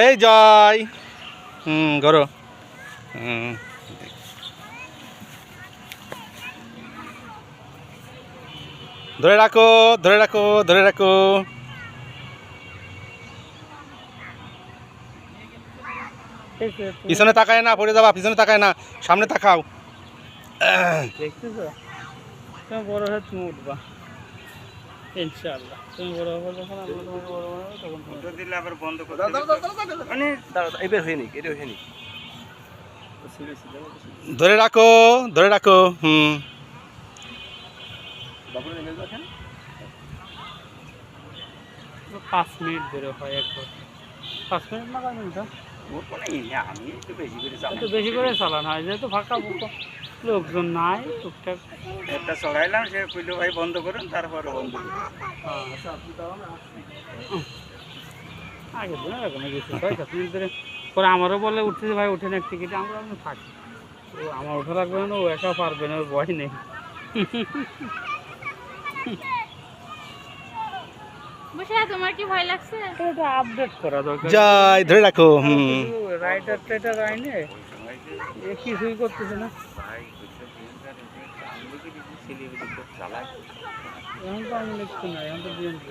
এই জয়। করো। হুম। ধরে রাখো, ধরে রাখো, ধরে রাখো। পিছনে তাকায় না, পড়ে যাবা। পিছনে তাকায় না, সামনে তাকাও। দেখতেছো তুমি বড় হয়ে তুমি উঠবা ইনশাআল্লাহ। তুমি বড় হবে যখন আমরা তোমাকে বড় বানাবো তখন তুমি দিলে আবার বন্ধ করে মানে এবার হয়ে নিক, এটা হয়ে নিক। ধরে রাখো, ধরে রাখো। হুম। 5 মিনিট ধরে হয় একবার। 5 মিনিট না 5 মিনিট আমি একটু বেশি করে একটু বেশি করে চালানো হয় যেহেতু ফাঁকা বুকা লোকজন নাই টুকটাক। একটা চড়াইলাম, সে কইলো ভাই বন্ধ করুন, তারপরে বন্ধ করুন। আগের দিন এরকম গেছি 6-7 মিনিট ধরে। পরে আমারও বলে উঠতেছে ভাই উঠেন এক টিকিট, আমরা থাকি। ও আমার ওঠা লাগবে না, ও একা পারবে না, ওর ভয় নেই। তোমার কি ভয় লাগছে? এটা আপডেট করা দরকার। জয়, ধরে রাখো। হুম। রাইডার টাইডার আইনে এ কিছুই করতেছে না। চালায় এখন তো আমি লিখছি না, এখন তো বিএনপি।